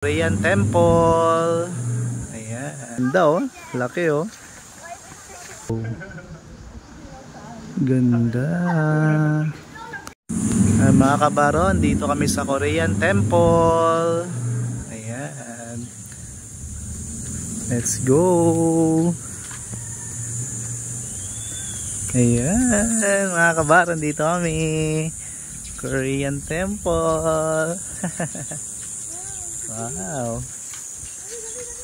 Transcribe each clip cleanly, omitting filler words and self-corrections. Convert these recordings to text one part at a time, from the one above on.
Korean Temple. Ayan. Ganda oh. Laki oh. Ganda. Mga kabaron, dito kami sa Korean Temple. Ayan. Let's go. Ayan. Mga kabaron, dito kami. Korean Temple. Wow.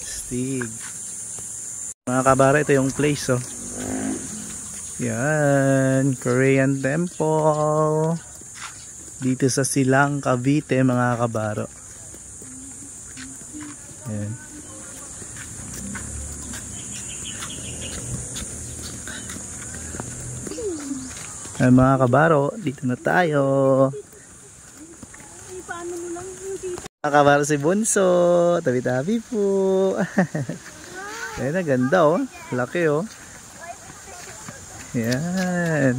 Stig. Mga kabara, ito yung place oh. Yan, Korean Temple. Dito sa Silang, Cavite mga kabaro. Yan. Yan mga kabaro, dito na tayo. Kabaro si Bunso, tabi-tabi po. Ayan na, ganda oh. Laki oh. Ayan.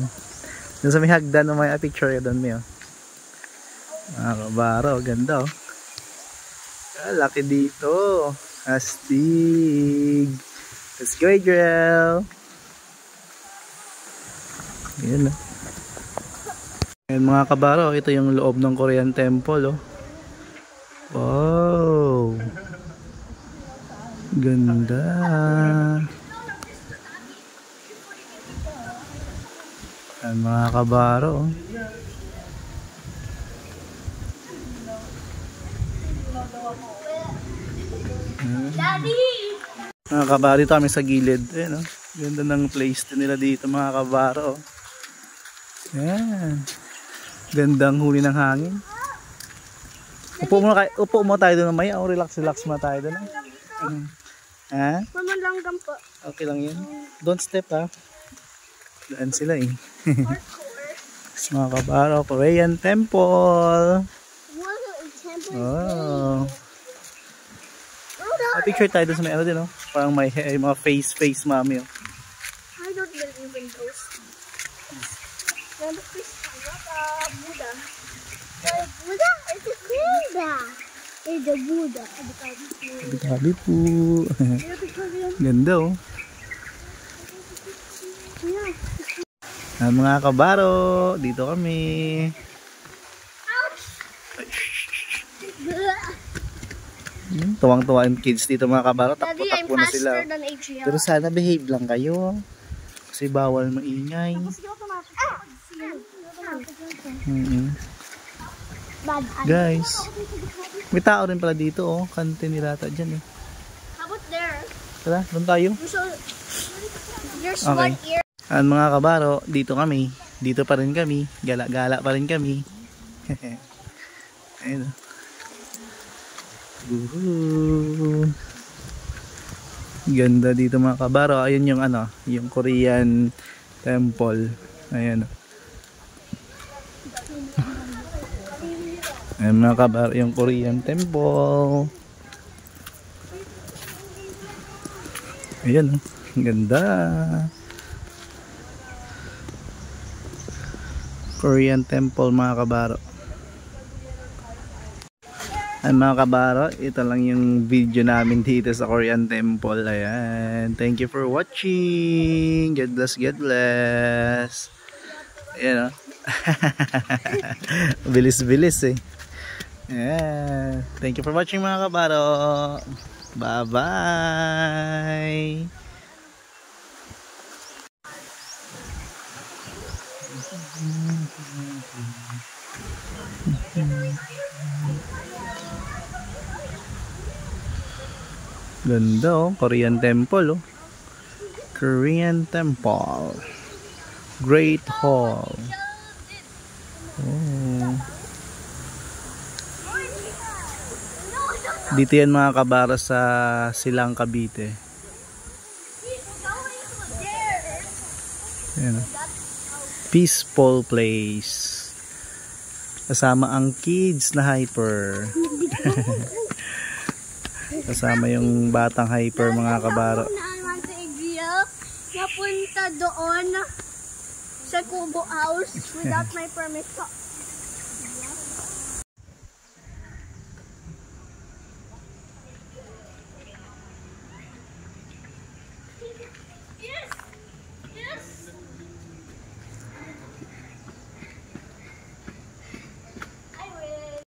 Doon sa may hagdan, may picture ka doon mo. Mga kabaro, ganda oh. Laki dito. Astig. Let's go, girl. Ayan oh. Ayan mga kabaro, ito yung loob ng Korean Temple oh. Wow, ganda. Ayan mga kabaro. Mga kabaro, dito kami sa gilid. Ayan, oh. Ganda ng place nila dito mga kabaro. Ayan. Gandang huli ng hangin. Upo mo tayo doon mamaya. Relax mo tayo doon. Ha? Mamalanggang po. Okay lang yun. Don't step ha. Daan sila eh. Mga kabaro, Korean Temple. Oh. Picture tayo doon sa may ano din oh. Parang may mga face mami oh. I don't believe in those. Buddha. Buddha? It's a Buddha. It's a Buddha. Tabi po. Ganda oh. Mga kabaro, dito kami. Tuwang-tuwa yung kids dito mga kabaro. Takbo-takbo na sila. Pero sana behave lang kayo. Kasi bawal maingay. Guys, may tao rin pala dito oh. Kante nilata dyan eh. How about there? Tara, doon tayo. There's Okay. one ear. Ang mga kabaro, dito kami. Dito pa rin kami. Gala-gala pa rin kami. Ayun. Ganda dito mga kabaro. Ayun yung ano, yung Korean Temple. Ayun. Ayun mga kabaro, yung Korean Temple. Ayun, ganda. Korean Temple mga kabaro. Ay mga kabaro, ito lang yung video namin dito sa Korean Temple. Ayan, thank you for watching. God bless, God bless. Ayan o. Bilis-bilis eh. Ayan. Thank you for watching mga kabaro. Bye bye. Ganda oh, Korean Temple oh. Korean Temple. Great Hall. Oh. Dito yan mga kabara sa Silang, Cavite. Ayan oh. Peaceful place. Kasama ang kids na hyper. Kasama yung batang hyper mga kabaro. Napunta doon sa Kubo House without my permission.